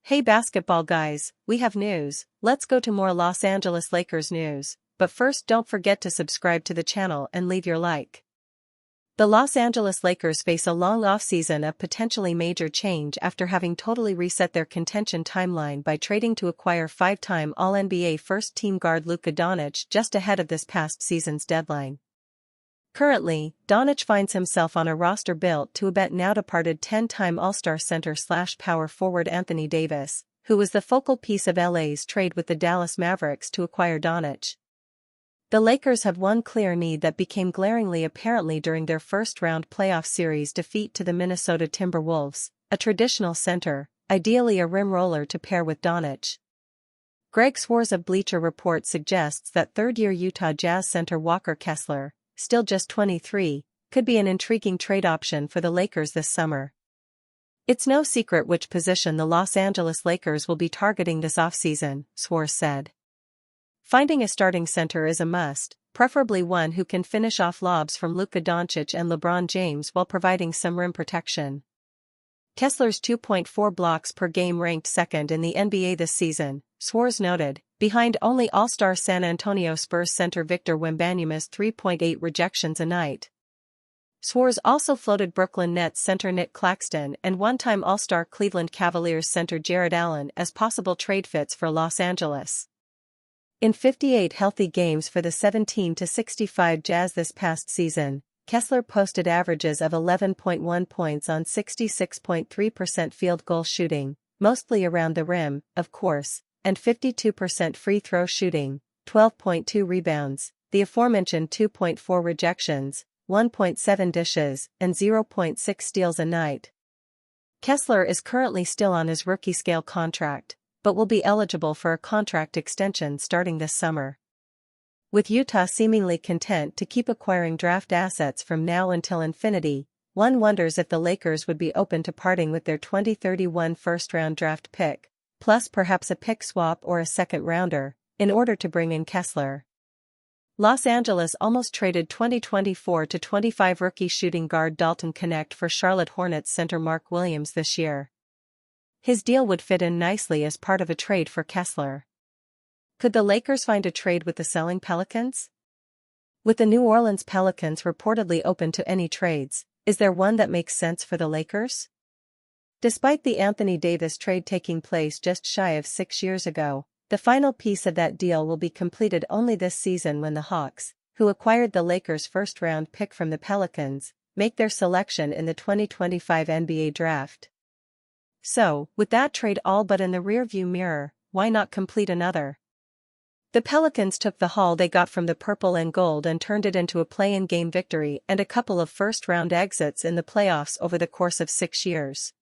Hey basketball guys, we have news. Let's go to more Los Angeles Lakers news, but first don't forget to subscribe to the channel and leave your like. The Los Angeles Lakers face a long offseason of potentially major change after having totally reset their contention timeline by trading to acquire five-time All-NBA first-team guard LUKA Doncic just ahead of this past season's deadline. Currently, Doncic finds himself on a roster built to abet now-departed 10-time All-Star center/power forward Anthony Davis, who was the focal piece of LA's trade with the Dallas Mavericks to acquire Doncic. The Lakers have one clear need that became glaringly apparent during their first-round playoff series defeat to the Minnesota Timberwolves: a traditional center, ideally a rim roller to pair with Doncic. Greg Swartz of Bleacher Report suggests that third-year Utah Jazz center Walker Kessler, still just 23, could be an intriguing trade option for the Lakers this summer. It's no secret which position the Los Angeles Lakers will be targeting this offseason, Swartz said. Finding a starting center is a must, preferably one who can finish off lobs from Luka Doncic and LeBron James while providing some rim protection. Kessler's 2.4 blocks per game ranked second in the NBA this season, Swartz noted, behind only All-Star San Antonio Spurs center Victor Wembanyama's 3.8 rejections a night. Swartz also floated Brooklyn Nets center Nick Claxton and one-time All-Star Cleveland Cavaliers center Jared Allen as possible trade fits for Los Angeles. In 58 healthy games for the 17-65 Jazz this past season, Kessler posted averages of 11.1 points on 66.3% field goal shooting, mostly around the rim, of course, and 52% free throw shooting, 12.2 rebounds, the aforementioned 2.4 rejections, 1.7 dishes, and 0.6 steals a night. Kessler is currently still on his rookie-scale contract, but will be eligible for a contract extension starting this summer. With Utah seemingly content to keep acquiring draft assets from now until infinity, one wonders if the Lakers would be open to parting with their 2031 first-round draft pick, plus perhaps a pick swap or a second-rounder, in order to bring in Kessler. Los Angeles almost traded 2024-25 rookie shooting guard Dalton Knecht for Charlotte Hornets center Mark Williams this year. His deal would fit in nicely as part of a trade for Kessler. Could the Lakers find a trade with the selling Pelicans? With the New Orleans Pelicans reportedly open to any trades, is there one that makes sense for the Lakers? Despite the Anthony Davis trade taking place just shy of 6 years ago, the final piece of that deal will be completed only this season when the Hawks, who acquired the Lakers' first-round pick from the Pelicans, make their selection in the 2025 NBA draft. So, with that trade all but in the rearview mirror, why not complete another? The Pelicans took the haul they got from the purple and gold and turned it into a play-in game victory and a couple of first-round exits in the playoffs over the course of 6 years.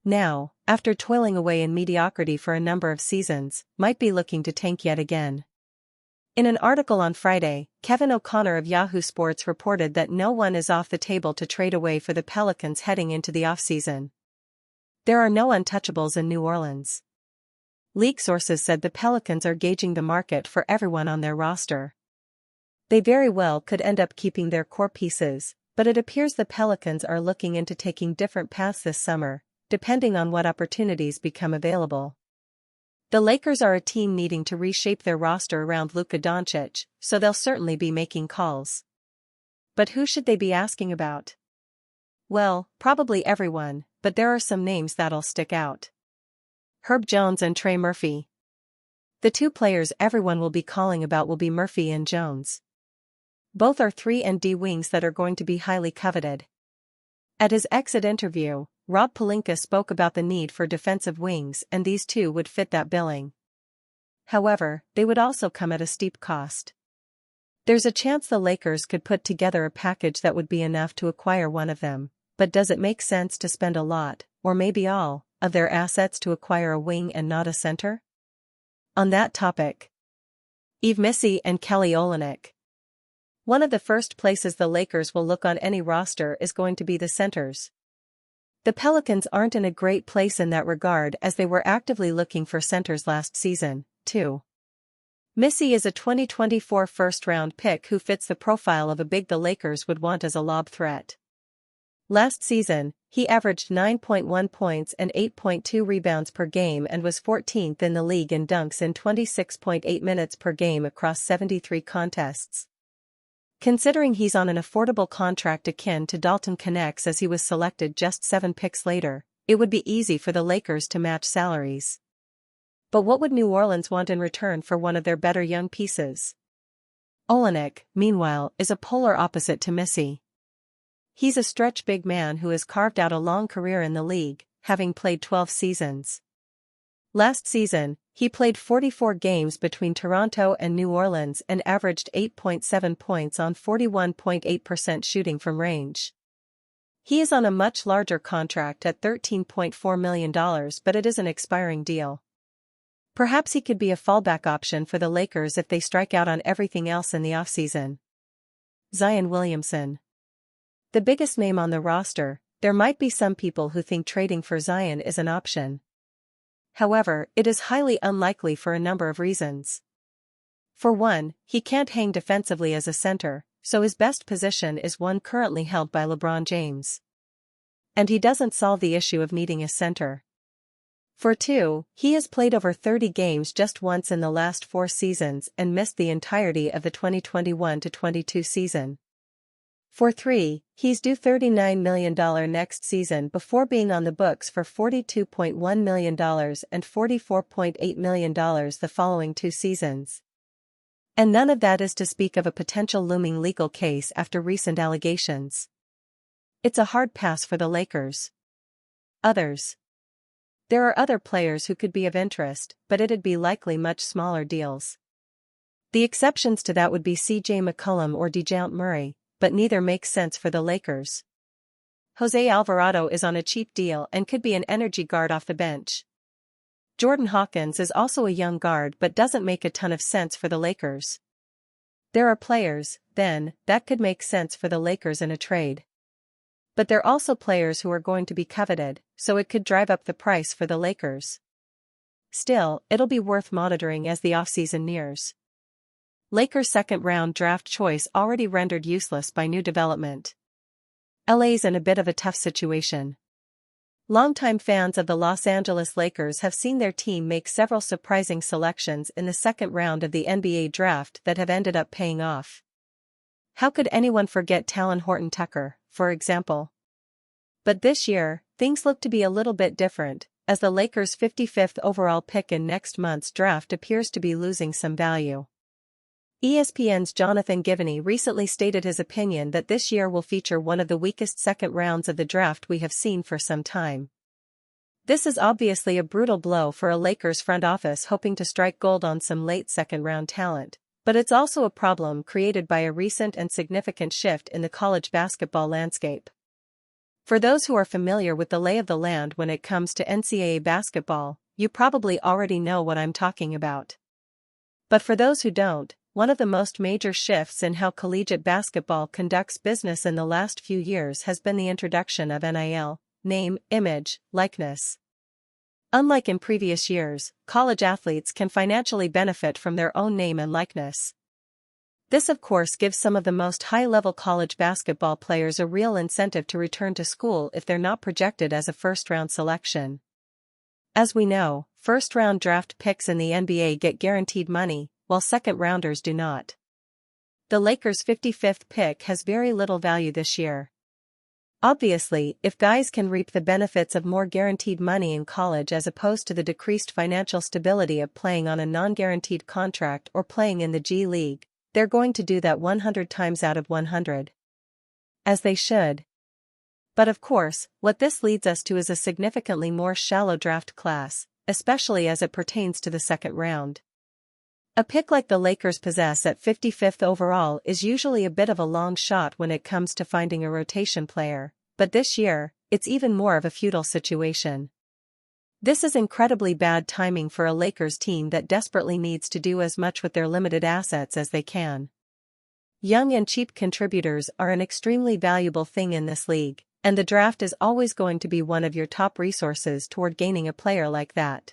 Now, after toiling away in mediocrity for a number of seasons, might be looking to tank yet again. In an article on Friday, Kevin O'Connor of Yahoo Sports reported that no one is off the table to trade away for the Pelicans heading into the offseason. There are no untouchables in New Orleans. League sources said the Pelicans are gauging the market for everyone on their roster. They very well could end up keeping their core pieces, but it appears the Pelicans are looking into taking different paths this summer, depending on what opportunities become available. The Lakers are a team needing to reshape their roster around Luka Doncic, so they'll certainly be making calls. But who should they be asking about? Well, probably everyone, but there are some names that'll stick out. Herb Jones and Trey Murphy. The two players everyone will be calling about will be Murphy and Jones. Both are 3-and-D wings that are going to be highly coveted. At his exit interview, Rob Pelinka spoke about the need for defensive wings and these two would fit that billing. However, they would also come at a steep cost. There's a chance the Lakers could put together a package that would be enough to acquire one of them, but does it make sense to spend a lot, or maybe all, of their assets to acquire a wing and not a center? On that topic, Yves Missi and Kelly Olynyk. One of the first places the Lakers will look on any roster is going to be the centers. The Pelicans aren't in a great place in that regard as they were actively looking for centers last season, too. Missy is a 2024 first-round pick who fits the profile of a big the Lakers would want as a lob threat. Last season, he averaged 9.1 points and 8.2 rebounds per game and was 14th in the league in dunks in 26.8 minutes per game across 73 contests. Considering he's on an affordable contract akin to Dalton Knecht's as he was selected just 7 picks later, it would be easy for the Lakers to match salaries. But what would New Orleans want in return for one of their better young pieces? Olynyk, meanwhile, is a polar opposite to Missy. He's a stretch big man who has carved out a long career in the league, having played 12 seasons. Last season, he played 44 games between Toronto and New Orleans and averaged 8.7 points on 41.8% shooting from range. He is on a much larger contract at $13.4 million, but it is an expiring deal. Perhaps he could be a fallback option for the Lakers if they strike out on everything else in the offseason. Zion Williamson. The biggest name on the roster, there might be some people who think trading for Zion is an option. However, it is highly unlikely for a number of reasons. For one, he can't hang defensively as a center, so his best position is one currently held by LeBron James. And he doesn't solve the issue of needing a center. For two, he has played over 30 games just once in the last 4 seasons and missed the entirety of the 2021-22 season. For three, he's due $39 million next season before being on the books for $42.1 million and $44.8 million the following 2 seasons. And none of that is to speak of a potential looming legal case after recent allegations. It's a hard pass for the Lakers. Others. There are other players who could be of interest, but it'd be likely much smaller deals. The exceptions to that would be C.J. McCollum or DeJounte Murray, but neither makes sense for the Lakers. Jose Alvarado is on a cheap deal and could be an energy guard off the bench. Jordan Hawkins is also a young guard but doesn't make a ton of sense for the Lakers. There are players, then, that could make sense for the Lakers in a trade. But they're also players who are going to be coveted, so it could drive up the price for the Lakers. Still, it'll be worth monitoring as the offseason nears. Lakers' second-round draft choice already rendered useless by new development. LA's in a bit of a tough situation. Longtime fans of the Los Angeles Lakers have seen their team make several surprising selections in the second round of the NBA draft that have ended up paying off. How could anyone forget Talen Horton-Tucker, for example? But this year, things look to be a little bit different, as the Lakers' 55th overall pick in next month's draft appears to be losing some value. ESPN's Jonathan Givony recently stated his opinion that this year will feature one of the weakest second rounds of the draft we have seen for some time. This is obviously a brutal blow for a Lakers front office hoping to strike gold on some late second-round talent, but it's also a problem created by a recent and significant shift in the college basketball landscape. For those who are familiar with the lay of the land when it comes to NCAA basketball, you probably already know what I'm talking about. But for those who don't, one of the most major shifts in how collegiate basketball conducts business in the last few years has been the introduction of NIL, name, image, likeness. Unlike in previous years, college athletes can financially benefit from their own name and likeness. This of course gives some of the most high-level college basketball players a real incentive to return to school if they're not projected as a first-round selection. As we know, first-round draft picks in the NBA get guaranteed money, while second-rounders do not. The Lakers' 55th pick has very little value this year. Obviously, if guys can reap the benefits of more guaranteed money in college as opposed to the decreased financial stability of playing on a non-guaranteed contract or playing in the G League, they're going to do that 100 times out of 100. As they should. But of course, what this leads us to is a significantly more shallow draft class, especially as it pertains to the second round. A pick like the Lakers possess at 55th overall is usually a bit of a long shot when it comes to finding a rotation player, but this year, it's even more of a futile situation. This is incredibly bad timing for a Lakers team that desperately needs to do as much with their limited assets as they can. Young and cheap contributors are an extremely valuable thing in this league, and the draft is always going to be one of your top resources toward gaining a player like that.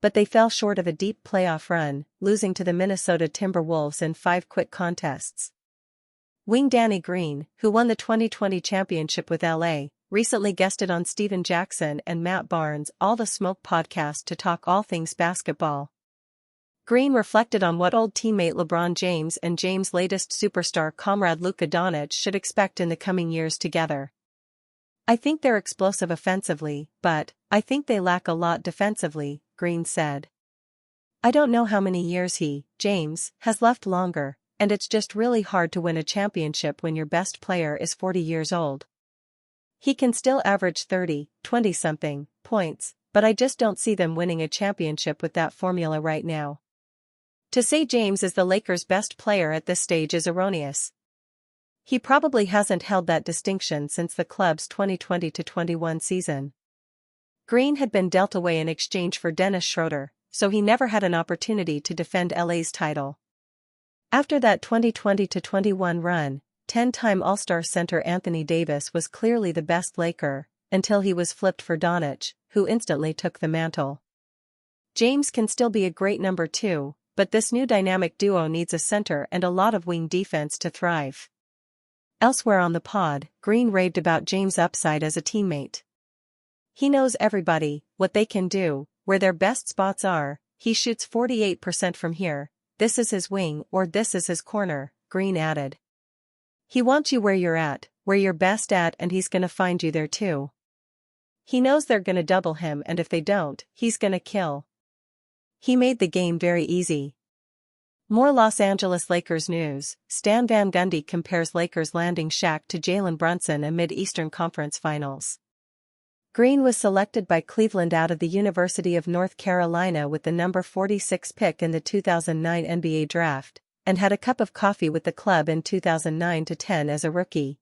But they fell short of a deep playoff run, losing to the Minnesota Timberwolves in 5 quick contests. Wing Danny Green, who won the 2020 championship with LA, recently guested on Steven Jackson and Matt Barnes' All the Smoke podcast to talk all things basketball. Green reflected on what old teammate LeBron James and James' latest superstar comrade LUKA Doncic should expect in the coming years together. "I think they're explosive offensively, but I think they lack a lot defensively," Green said. "I don't know how many years James, has left longer, and it's just really hard to win a championship when your best player is 40 years old. He can still average 30, 20-something points, but I just don't see them winning a championship with that formula right now." To say James is the Lakers' best player at this stage is erroneous. He probably hasn't held that distinction since the club's 2020-21 season. Green had been dealt away in exchange for Dennis Schroeder, so he never had an opportunity to defend LA's title. After that 2020-21 run, 10-time All-Star center Anthony Davis was clearly the best Laker, until he was flipped for Doncic, who instantly took the mantle. James can still be a great number 2, but this new dynamic duo needs a center and a lot of wing defense to thrive. Elsewhere on the pod, Green raved about James' upside as a teammate. "He knows everybody, what they can do, where their best spots are. He shoots 48% from here, this is his wing or this is his corner," Green added. "He wants you where you're best at, and he's gonna find you there too. He knows they're gonna double him, and if they don't, he's gonna kill. He made the game very easy." More Los Angeles Lakers news. Stan Van Gundy compares Lakers landing Shaq to Jalen Brunson amid Eastern Conference Finals. Green was selected by Cleveland out of the University of North Carolina with the number 46 pick in the 2009 NBA draft, and had a cup of coffee with the club in 2009-10 as a rookie.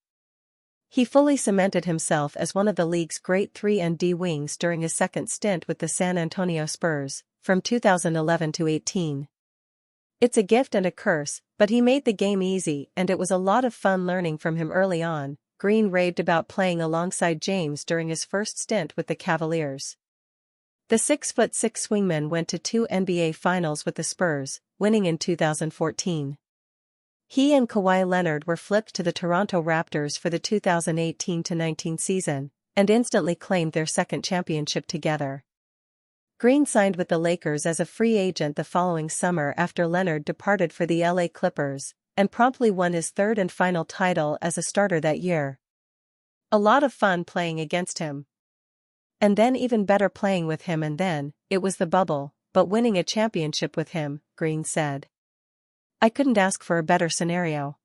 He fully cemented himself as one of the league's great 3-and-D wings during his second stint with the San Antonio Spurs, from 2011-18. "It's a gift and a curse, but he made the game easy and it was a lot of fun learning from him early on," Green raved about playing alongside James during his first stint with the Cavaliers. The 6'6" swingman went to 2 NBA Finals with the Spurs, winning in 2014. He and Kawhi Leonard were flipped to the Toronto Raptors for the 2018-19 season, and instantly claimed their second championship together. Green signed with the Lakers as a free agent the following summer after Leonard departed for the LA Clippers, and promptly won his third and final title as a starter that year. "A lot of fun playing against him. And then even better playing with him, and then, it was the bubble, but winning a championship with him," Green said. "I couldn't ask for a better scenario."